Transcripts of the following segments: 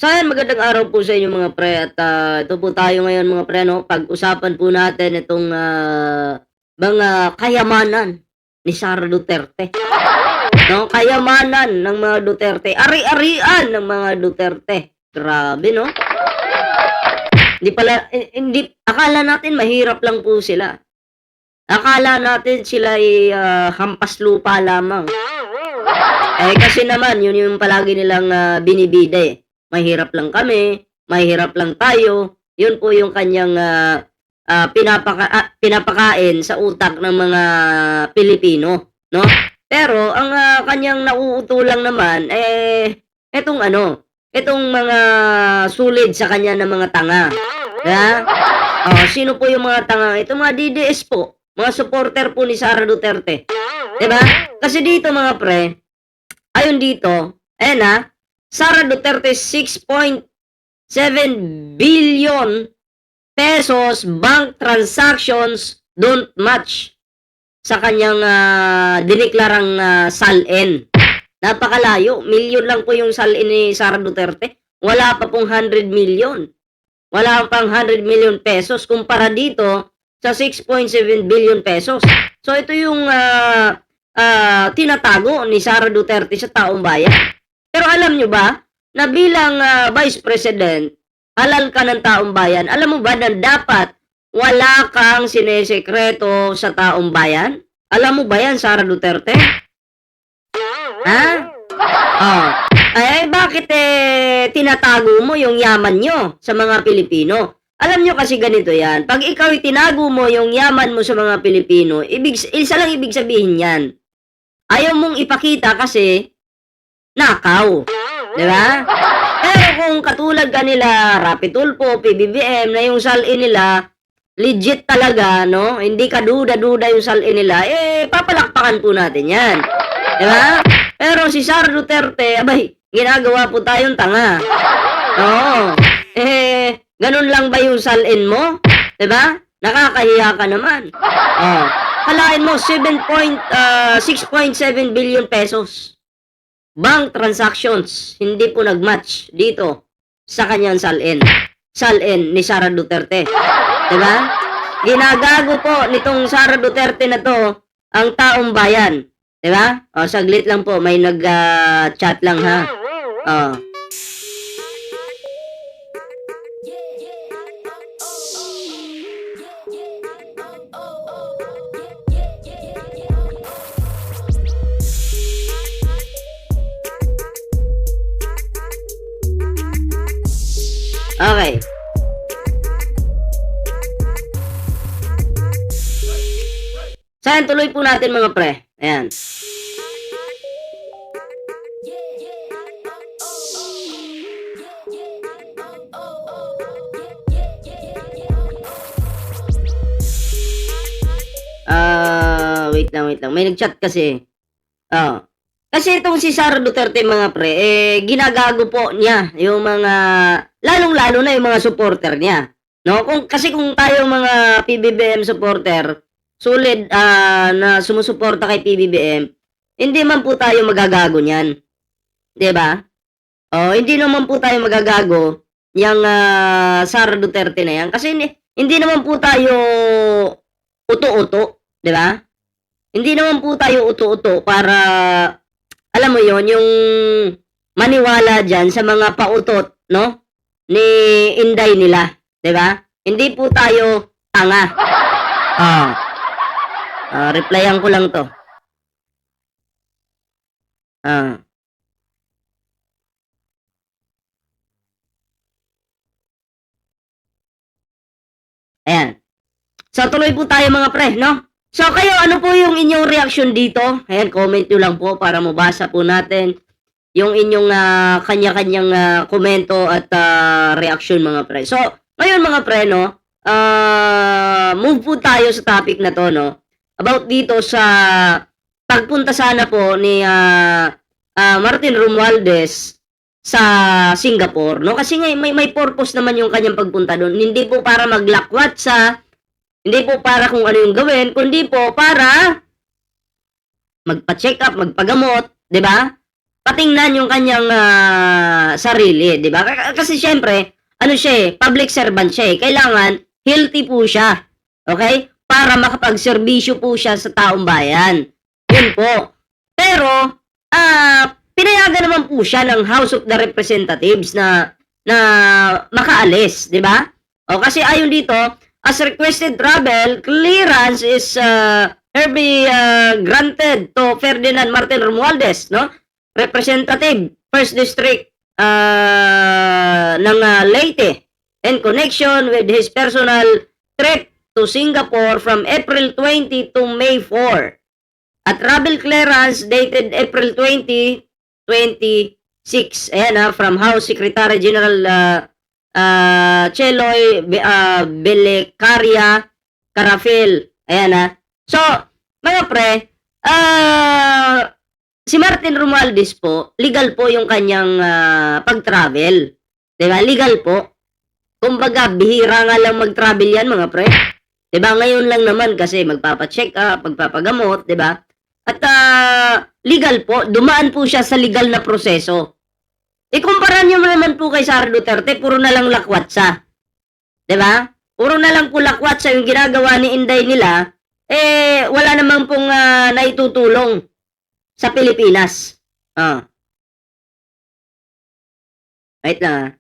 So ayan, magandang araw po sa inyo mga pre at, ito po tayo ngayon mga pre 'no, pag-usapan po natin itong, mga kayamanan ni Sara Duterte 'no, kayamanan ng mga Duterte, ari-arian ng mga Duterte. Grabe 'no? Hindi pala hindi akala natin mahirap lang po sila. Akala natin sila'y, hampas lupa lamang. Eh, kasi naman yun yung palagi nilang, binibida, eh. Mahirap lang kami, mahirap lang tayo. Yun po yung kanyang, pinapakain sa utak ng mga Pilipino, 'no? Pero ang, kanyang nauutulang naman, eh, etong ano, etong mga sulid sa kanya na mga tanga, 'di ba? Oh, sino po yung mga tanga? Itong mga DDS po, mga supporter po ni Sara Duterte, 'di ba? Kasi dito mga pre, ayon dito, ayan, Sara Duterte 6.7 billion pesos bank transactions don't match sa kanyang, diniklarang, salin. Napakalayo, milyon lang po yung salin ni Sara Duterte, wala pa pong 100 million. Wala pang 100 million pesos kumpara dito sa 6.7 billion pesos. So ito yung, tinatago ni Sara Duterte sa taong bayan. Pero alam nyo ba na bilang, Vice President, halal ka ng taong bayan, alam mo ba na dapat wala kang sinesekreto sa taong bayan? Alam mo ba yan, Sara Duterte? Ha? Oh. Ay, bakit tinatago mo yung yaman nyo sa mga Pilipino? Alam nyo kasi ganito yan. Pag ikaw tinago mo yung yaman mo sa mga Pilipino, isa lang ibig sabihin yan. Ayaw mong ipakita kasi nakaw. Di ba? Pero kung katulad kanila, Rapi Tulfo, PBBM, na yung salin nila, legit talaga, no? Hindi ka duda-duda yung salin nila, eh, papalakpakan po natin yan. Di ba? Pero si Sara Duterte, abay, ginagawa po tayong tanga. Oo. Ganun lang ba yung salin mo? Di ba? Nakakahiya ka naman. Oh. Kalain mo, 6.7 billion pesos. Bank transactions, hindi po nag-match dito sa kanyang salin. Salin ni Sara Duterte. Diba? Ginagago po nitong Sara Duterte na to ang taong bayan. Diba? O, saglit lang po. May nag-chat lang ha. O. Okay. So, ayan, tuloy po natin mga pre. Ayan. Wait lang. May nag-chat kasi. Oh. Kasi itong si Sara Duterte mga pre, ginagago po niya yung mga, lalong-lalo na yung mga supporter niya. No? Kasi kung tayo mga PBBM supporter, solid na sumusuporta kay PBBM, hindi man po tayo magagago niyan. 'Di ba? Oh, hindi naman po tayo magagago yang Sara Duterte na yan kasi hindi naman po tayo uto-uto, 'di ba? Hindi naman po tayo uto-uto para alam mo 'yon, yung maniwala diyan sa mga pautot, no? Ni Inday nila, 'di ba? Hindi po tayo tanga. Oh. Replyan ko lang 'to. Ayan. So, tuloy po tayo mga pre, no? So, kayo, ano po yung inyong reaksyon dito? Ayan, comment nyo lang po para mabasa po natin yung inyong kanya-kanyang komento at reaksyon mga pre. So, ngayon mga pre, no? Move po tayo sa topic na to, no? About dito sa pagpunta sana po ni Martin Romualdez sa Singapore, no? Kasi nga may purpose naman yung kanyang pagpunta doon. Hindi po para maglakwat sa, hindi po para kung ano yung gawin, kundi po para magpa-check up, magpagamot, 'di ba? patingnan yung kanyang sarili, 'di ba? Kasi syempre, ano siya public servant siya Kailangan healthy po siya. Okay? Para makapagserbisyo po siya sa taong bayan. Yun po. Pero pinayagan naman po siya ng House of the Representatives na makaalis, 'di ba? O kasi ayon dito, as requested travel clearance is be granted to Ferdinand Martin Romualdez, no? Representative, 1st District ng Leyte in connection with his personal trip to Singapore from April 20 to May 4. A travel clearance dated April 20, 26. Ayan from House Secretary General Cheloy Belicaria Carafil. Ayan So, mga pre, si Martin Romualdez po, legal po yung kanyang pag-travel. Diba? Legal po. Kumbaga, bihira nga lang mag-travel yan, mga pre. Diba? Ngayon lang naman kasi magpapacheck up, magpapagamot, diba? At legal po, dumaan po siya sa legal na proseso. Ikumpara niyo naman po kay Sara Duterte, puro na lang lakwatsa. Diba? Puro na lang po lakwatsa yung ginagawa ni Inday nila, wala naman pong naitutulong sa Pilipinas. Wait lang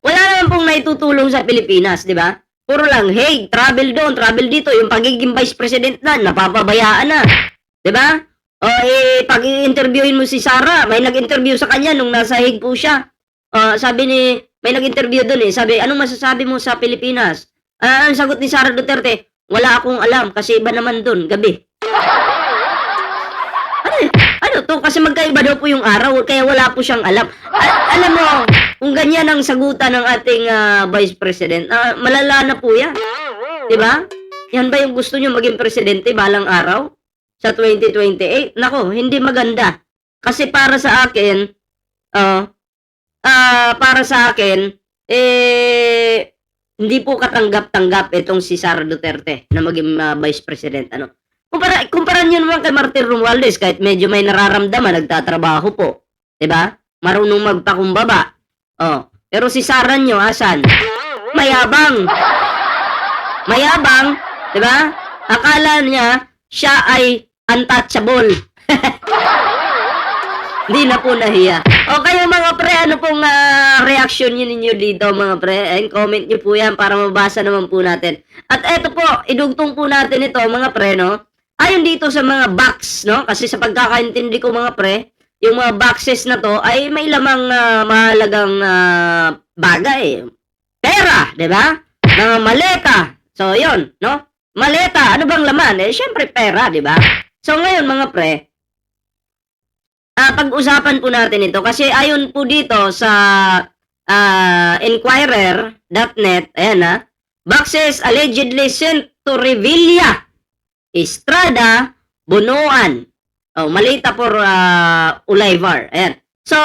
wala naman pong naitutulong sa Pilipinas, di ba? Puro lang, hey, travel doon, travel dito, yung pagiging vice president na, napapabayaan na. Di ba? Pag i-interviewin mo si Sara, may nag-interview sa kanya nung nasa Hague po siya. Sabi may nag-interview doon sabi, anong masasabi mo sa Pilipinas? Ang sagot ni Sara Duterte, wala akong alam kasi iba naman doon, gabi. Ano to? Kasi magkaiba daw po yung araw, kaya wala po siyang alam. Alam mo, kung ganyan ang sagutan ng ating Vice President, malala na po yan. Diba? Yan ba yung gusto nyo maging presidente balang araw? Sa 2028? Nako, hindi maganda. Kasi para sa akin, hindi po katanggap-tanggap itong si Sara Duterte na maging Vice President. Kumpara nyo naman kay Martin Romualdez, kahit medyo may nararamdaman, nagtatrabaho po. Diba? Marunong magpakumbaba. Pero si Sara nyo, asan? Mayabang. Mayabang, diba? Akala niya, siya ay untouchable. Hindi na po nahiya. Kayo mga pre, ano pong reaction ninyo dito mga pre? Comment nyo po yan para mabasa naman po natin. At eto po, idugtong po natin ito mga pre, no? Ayon dito sa mga box, no? Kasi sa pagkakaintindi ko mga pre, yung mga boxes na to ay may lamang mahalagang bagay. Pera, di ba? Mga maleta. So, yun, no? Maleta, ano bang laman? Syempre pera, di ba? So, ngayon mga pre, pag-usapan po natin ito kasi ayon po dito sa Inquirer.net, ayan boxes allegedly sent to Revilla, Estrada, Bunuan. Malita por Ulaivar. Ayan. So,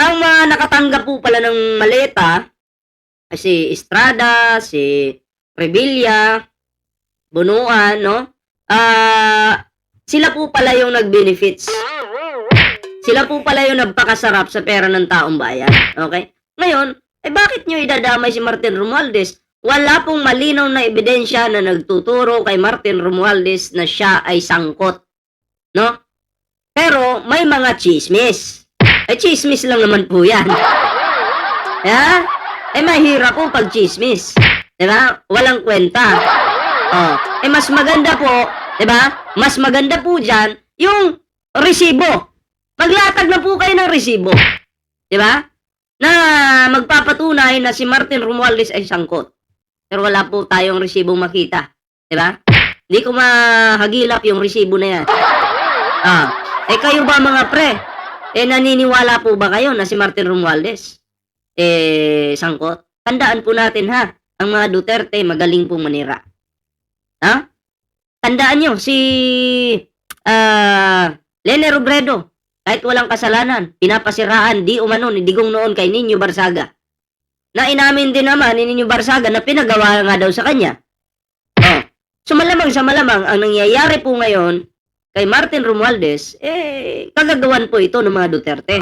ang mga nakatanggap po pala ng maleta si Estrada, si Revilla, Bunuan, no? Sila po pala yung nag-benefits. Sila po pala yung nagpakasarap sa pera ng taong bayan. Okay? Ngayon, bakit nyo idadamay si Martin Romualdez? Wala pong malinaw na ebidensya na nagtuturo kay Martin Romualdez na siya ay sangkot. No? Pero may mga chismis. Chismis lang naman po yan. Mahirap po pag chismis. Diba? Walang kwenta. Mas maganda po, diba? Mas maganda po dyan yung resibo. Maglatag na po kayo ng resibo. Diba? Na magpapatunay na si Martin Romualdez ay sangkot. Pero wala po tayong resibo makita. Diba? Hindi ko mahagilap yung resibo na yan. Kayo ba mga pre? Naniniwala po ba kayo na si Martin Romualdez sangkot? Tandaan po natin ang mga Duterte magaling pong manira. Tandaan nyo, si Lene Robredo, kahit walang kasalanan, pinapasiraan, di umano, ni Digong noon kay Nino Barsaga. Na inamin din naman ni Nino Barsaga na pinagawa nga daw sa kanya. So malamang sa malamang, ang nangyayari po ngayon kay Martin Romualdez, kagagawan po ito ng mga Duterte.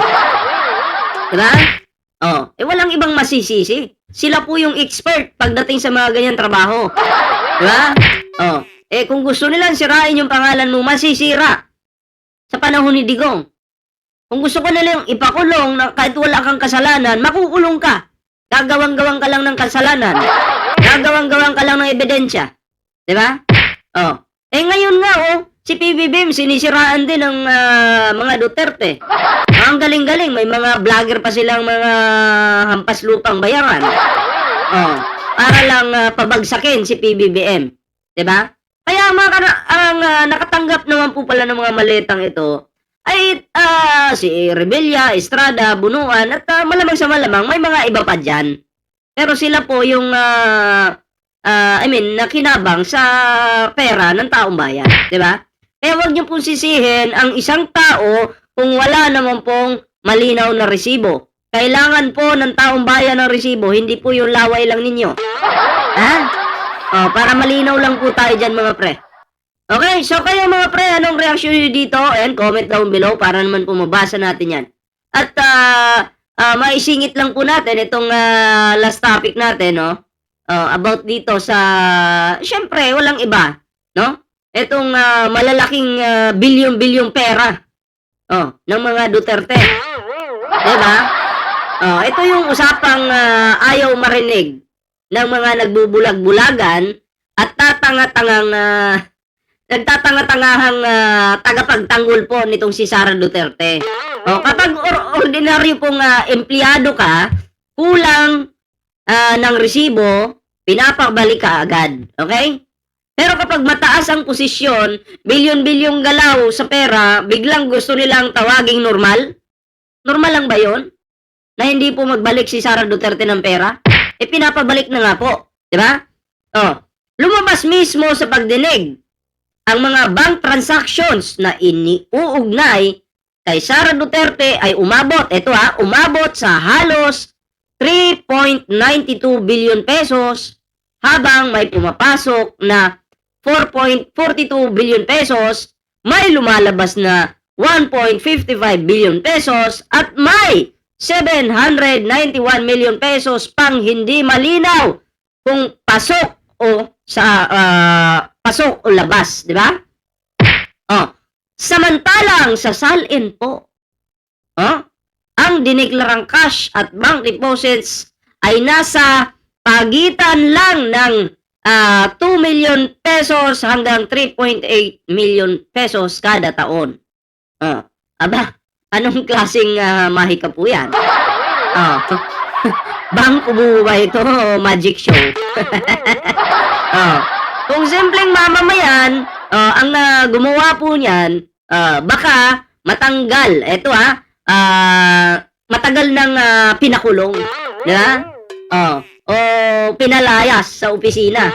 Diba? Oh, walang ibang masisisi. Sila po yung expert pagdating sa mga ganyan trabaho. Diba? Oh, kung gusto nilang sirain yung pangalan mo, masisira. Sa panahon ni Digong. Kung gusto ko nilang ipakulong na kahit wala kang kasalanan, makukulong ka. Gagawang-gawang ka lang ng kasalanan. Gagawang-gawang ka lang ng ebidensya. Diba? Oh. Ngayon nga, si PBBM sinisiraan din ng mga Duterte. Ang galing-galing, may mga vlogger pa silang mga hampas lupang bayaran. Oh, para lang pabagsakin si PBBM. 'Di ba? Kaya ang nakatanggap naman po pala ng mga maletang ito ay si Rebella, Estrada, Bunuan at malamang sa malamang may mga iba pa diyan. Pero sila po yung nakinabang sa pera ng taong bayan, 'di ba? Kaya wag niyo pong sisihin ang isang tao kung wala naman pong malinaw na resibo. Kailangan po ng taong bayan ng resibo, hindi po yung laway lang ninyo. Ha? Para malinaw lang po tayo dyan mga pre. Okay, so kayo mga pre, anong reaction nyo dito? And comment down below para naman po mabasa natin yan. At maisingit lang po natin itong last topic natin, no? About dito sa, syempre, walang iba, no? Itong malalaking bilyon-bilyong pera ng mga Duterte. Diba? Ito yung usapang ayaw marinig ng mga nagbubulag-bulagan at nagtatanga-tangahang tagapagtanggol po nitong si Sara Duterte. Kapag ordinaryo pong empleyado ka, kulang ng resibo, pinapabalik ka agad. Okay? Pero kapag mataas ang posisyon, bilyon-bilyong galaw sa pera, biglang gusto nilang tawaging normal? Normal lang ba yon? Na hindi po magbalik si Sara Duterte ng pera? Pinapabalik na nga po. Diba? Lumabas mismo sa pagdinig ang mga bank transactions na iniuugnay kay Sara Duterte ay umabot sa halos 3.92 billion pesos habang may pumapasok na 4.42 billion pesos, may lumalabas na 1.55 billion pesos at may 791 million pesos pang hindi malinaw kung pasok o pasok o labas, di ba? Samantalang sa salin po, ang diniklarang cash at bank deposits ay nasa pagitan lang ng 2 million pesos hanggang 3.8 million pesos kada taon. Anong klaseng mahika po yan? Bangko ba ito? Magic show? Kung simpleng mamamayan, ang gumawa po niyan, baka matanggal. Ito matagal nang pinakulong. Diba? O pinalayas sa opisina.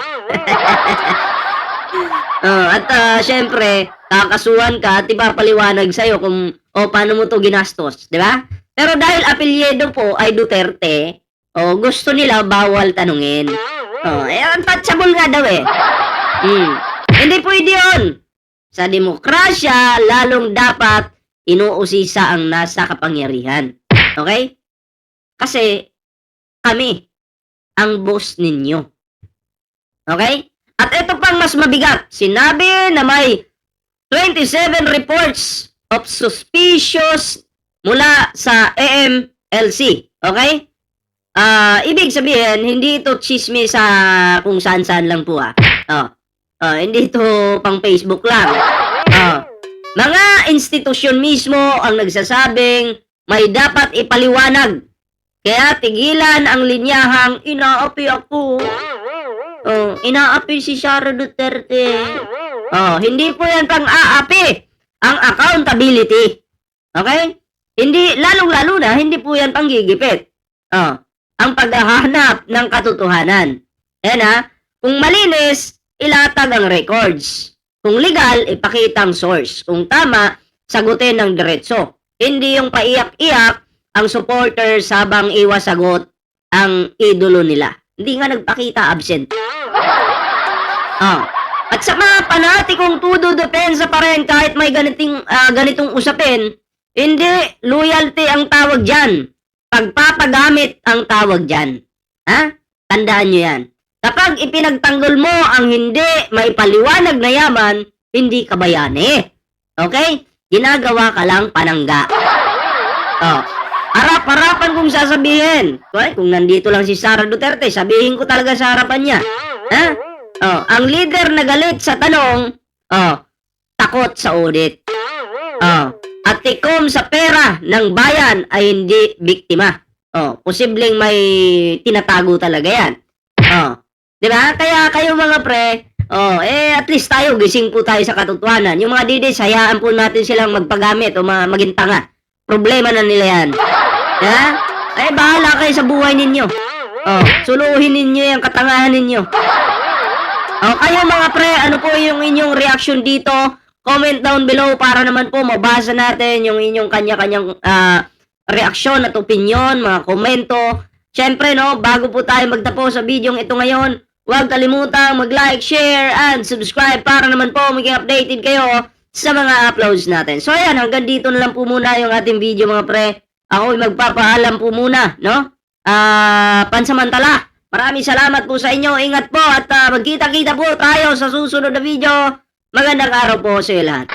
At syempre, kakasuhan ka at ipapaliwanag sa'yo kung paano mo to ginastos, di ba? Pero dahil apelyido po ay Duterte, gusto nila bawal tanungin. Untouchable nga daw eh. Hindi pwede yun. Sa demokrasya, lalong dapat inuusisa ang nasa kapangyarihan. Okay? Kasi kami ang boss ninyo. Okay? At ito pang mas mabigat. Sinabi na may 27 reports of suspicious mula sa AMLC. Okay? Ibig sabihin, hindi ito chisme sa kung saan-saan lang po hindi ito pang Facebook lang. Mga institusyon mismo ang nagsasabing may dapat ipaliwanag. Kaya tigilan ang linyahang inaapi ako. Inaapi si Sara Duterte. Hindi po yan pang-aapi. Ang accountability. Okay? Hindi, lalong-lalo na, hindi po yan panggigipit. Ang paghahanap ng katotohanan. Yan kung malinis, ilatag ang records. Kung legal, ipakita ang source. Kung tama, sagutin ng diretso. Hindi yung paiyak-iyak ang supporters habang iwas sagot ang idolo nila. Hindi nga nagpakita, absent. At sa mga panatikong tudo depensa pa rin kahit may ganitong usapin, hindi loyalty ang tawag dyan. Pagpapagamit ang tawag dyan. Ha? Tandaan nyo yan. Kapag ipinagtanggol mo ang hindi maipaliwanag na yaman, hindi ka bayani. Okay? Ginagawa ka lang panangga. Oh. Harap-harapan kong sasabihin. Kung nandito lang si Sara Duterte, sabihin ko talaga sa harapan niya. Ha? Oh, ang leader na galit sa tanong, takot sa audit. At tikom sa pera ng bayan ay hindi biktima. Posibleng may tinatago talaga yan. 'Di ba? Kaya kayo mga pre, at least tayo gising po tayo sa katotohanan. Yung mga didis, hayaan po natin silang magpagamit o maging tanga. Problema na nila yan. Ha? Bahala kayo sa buhay ninyo. Suluhin ninyo yung katangahan ninyo. Kayo mga pre, ano po yung inyong reaction dito? Comment down below para naman po mabasa natin yung inyong kanya-kanyang reaksyon at opinion, mga komento. Siyempre, no, bago po tayo magtapos sa video ito ngayon, huwag kalimutang mag-like, share, and subscribe para naman po maging updated kayo sa mga uploads natin. So, ayan, hanggang dito na lang po muna yung ating video mga pre. Ako magpapaalam po muna, no? Pansamantala. Maraming salamat po sa inyo. Ingat po at magkita-kita po tayo sa susunod na video. Magandang araw po sa lahat.